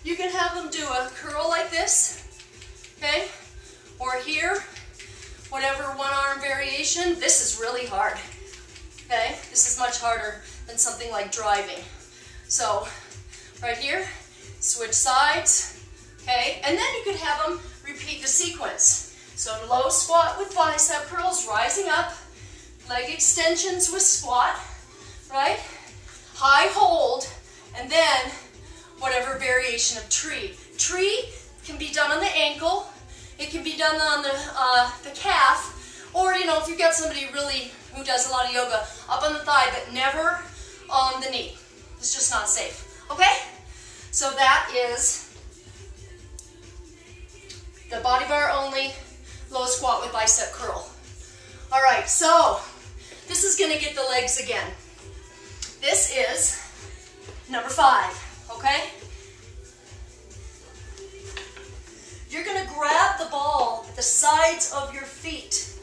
You can have them do a curl like this, okay? Or here, whatever one arm variation. This is really hard, okay? This is much harder than something like driving. So, right here, switch sides, okay? And then you could have them repeat the sequence. So low squat with bicep curls, rising up, leg extensions with squat, right? High hold, and then whatever variation of tree. Tree can be done on the ankle, it can be done on the calf, or if you've got somebody really who does a lot of yoga, up on the thigh, but never on the knee. It's just not safe, okay? So that is the body bar only, low squat with bicep curl. All right, so this is gonna get the legs again. This is number 5, okay? You're gonna grab the ball at the sides of your feet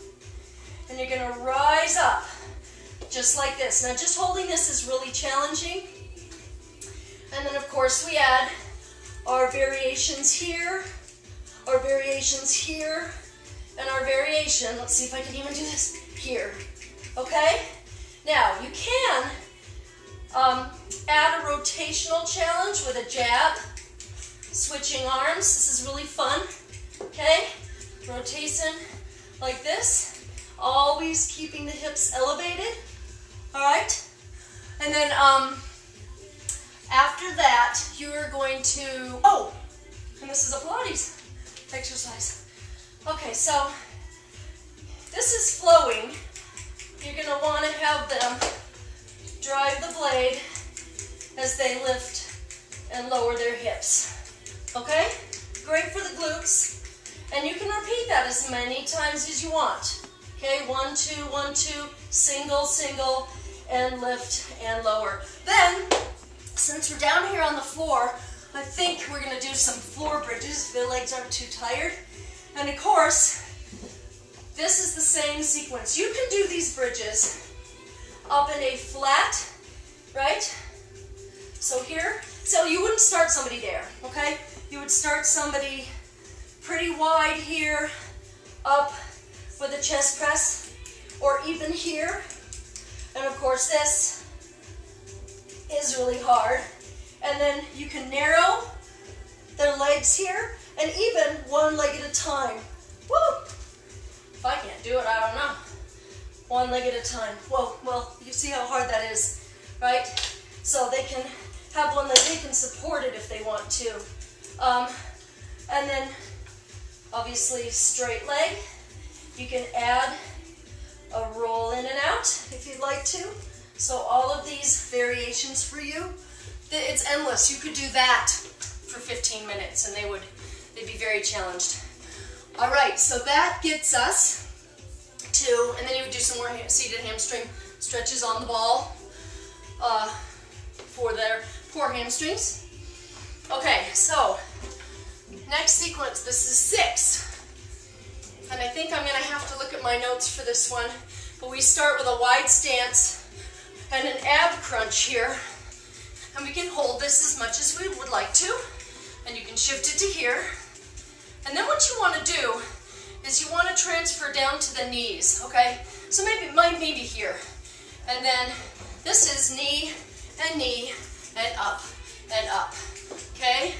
and you're gonna rise up just like this. Now just holding this is really challenging. And then of course we add our variations here, our variations here, and our variation, let's see if I can even do this, here, okay? Now you can add a rotational challenge with a jab, switching arms. This is really fun, okay? Rotation like this, always keeping the hips elevated, all right? And then after that, you are going to, and this is a Pilates exercise. Okay, so this is flowing. You're going to want to have them drive the blade as they lift and lower their hips. Okay? Great for the glutes. And you can repeat that as many times as you want. Okay, 1, 2, 1, 2, single, single, and lift and lower. Then, since we're down here on the floor, I think we're going to do some floor bridges if the legs aren't too tired. And of course, this is the same sequence. You can do these bridges up in a flat, right? So here, so you wouldn't start somebody there, okay? You would start somebody pretty wide here, up with a chest press, or even here. And of course this is really hard. And then you can narrow their legs here, and even one leg at a time. Woo! If I can't do it, I don't know. One leg at a time. Whoa, well, you see how hard that is, right? So they can have one leg, they can support it if they want to. And then, obviously, straight leg. You can add a roll in and out if you'd like to. So all of these variations for you, it's endless. You could do that for 15 minutes and they'd be very challenged. All right, so that gets us to, and then you would do some more seated hamstring stretches on the ball for their poor hamstrings. Okay, so next sequence, this is 6. And I think I'm going to have to look at my notes for this one. But we start with a wide stance and an ab crunch here. And we can hold this as much as we would like to. And you can shift it to here. And then what you want to do is you want to transfer down to the knees, okay? So maybe here. And then this is knee and up, okay?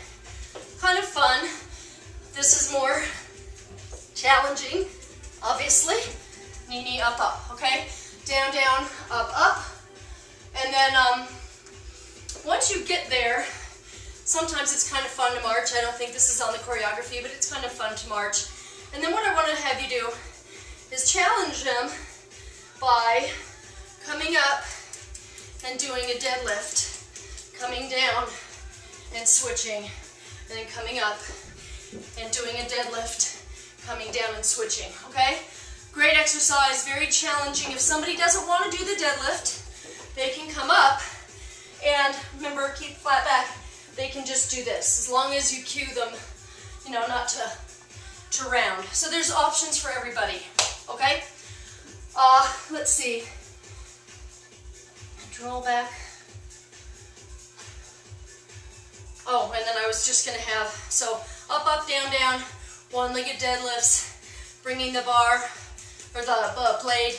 Kind of fun. This is more challenging, obviously. Knee, up, okay? Down, down, up. And then once you get there, sometimes it's kind of fun to march. I don't think this is on the choreography, but it's kind of fun to march. And then what I want to have you do is challenge them by coming up and doing a deadlift, coming down and switching, and then coming up and doing a deadlift, coming down and switching, okay? Great exercise, very challenging. If somebody doesn't want to do the deadlift, they can come up and remember, keep flat back. They can just do this, as long as you cue them, not to round. So there's options for everybody, okay? Let's see. Roll back. Oh, and then I was just going to have, so up, up, down, down, one-legged deadlifts, bringing the bar, or the blade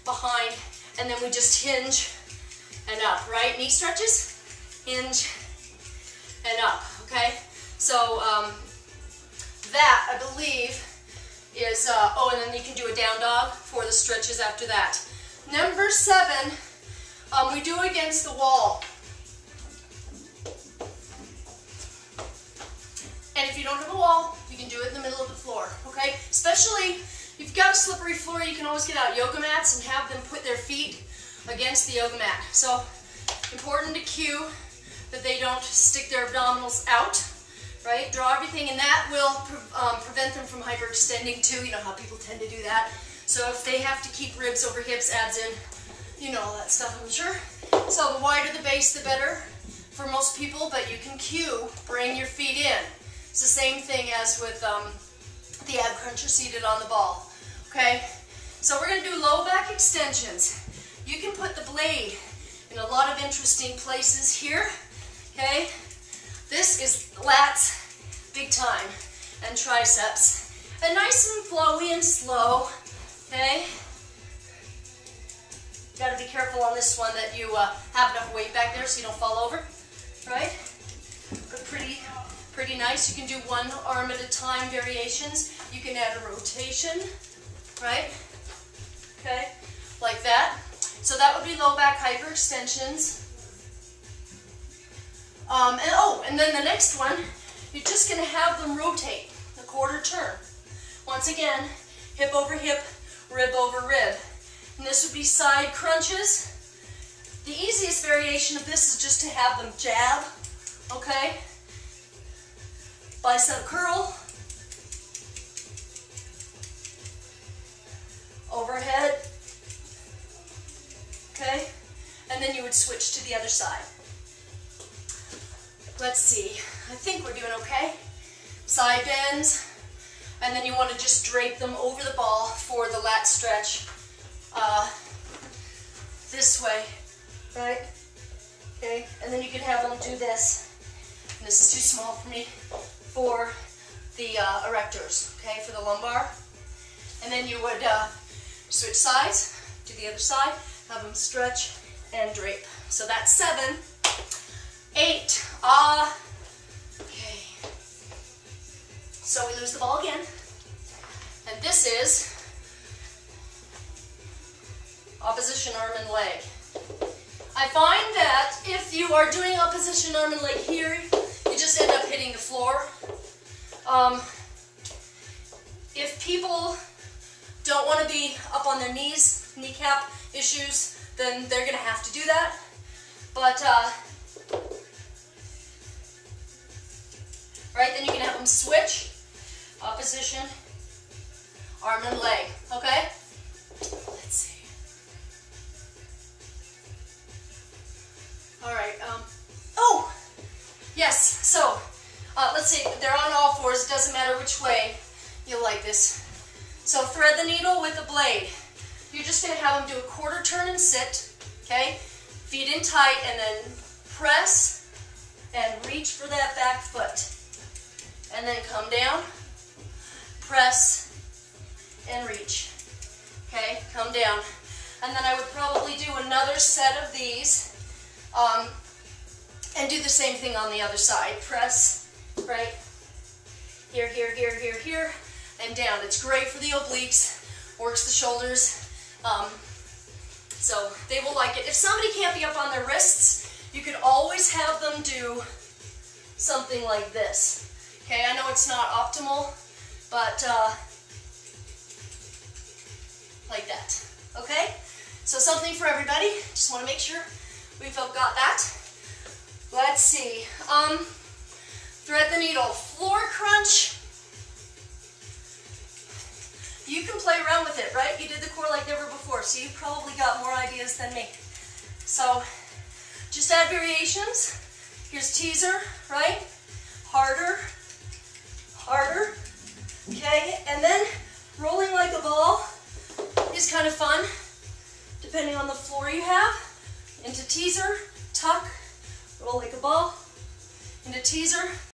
behind, and then we just hinge and up, right? Knee stretches, hinge and up, okay? So that, I believe, is, oh, and then you can do a down dog for the stretches after that. Number 7, we do against the wall. And if you don't have a wall, you can do it in the middle of the floor, okay? Especially if you've got a slippery floor, you can always get out yoga mats and have them put their feet against the yoga mat. So, important to cue that they don't stick their abdominals out, right? Draw everything, and that will prevent them from hyperextending too. You know how people tend to do that. So if they have to keep ribs over hips, abs in, you know all that stuff, I'm sure. So the wider the base, the better for most people, but you can cue, bring your feet in. It's the same thing as with the ab cruncher seated on the ball, okay? So we're going to do low back extensions. You can put the blade in a lot of interesting places here, okay? This is lats, big time, and triceps. And nice and flowy and slow, okay? Got to be careful on this one that you have enough weight back there so you don't fall over, right? But pretty nice. You can do one arm at a time variations. You can add a rotation, right? Okay, like that. So that would be low back hyperextensions. And then the next one, you're just going to have them rotate the quarter turn. Once again, hip over hip, rib over rib. And this would be side crunches. The easiest variation of this is just to have them jab, okay? Bicep curl, overhead, okay? And then you would switch to the other side. Let's see, I think we're doing okay. Side bends, and then you want to just drape them over the ball for the lat stretch this way, right? Okay, and then you can have them do this. And this is too small for me, for the erectors, okay, for the lumbar. And then you would switch sides to the other side, have them stretch and drape. So that's 7. 8, okay. So we lose the ball again. And this is opposition arm and leg. I find that if you are doing opposition arm and leg here, you just end up hitting the floor. If people don't want to be up on their knees, kneecap issues, then they're going to have to do that. But, right, then you can have them switch, opposition, arm and leg, okay? Let's see. All right, oh, yes, so, let's see, they're on all fours, it doesn't matter which way you like this. So thread the needle with the blade. You're just going to have them do a quarter turn and sit, okay? Feet in tight, and then press and reach for that back foot. And then come down, press, and reach. Okay, come down. And then I would probably do another set of these and do the same thing on the other side. Press, right? Here, here, here, here, here, and down. It's great for the obliques, works the shoulders. So they will like it. If somebody can't be up on their wrists, you could always have them do something like this. Okay, I know it's not optimal, but like that. Okay, so something for everybody. Just want to make sure we've got that. Let's see. Thread the needle. Floor crunch. You can play around with it, right? You did the core like never before, so you've probably got more ideas than me. So just add variations. Here's teaser, right?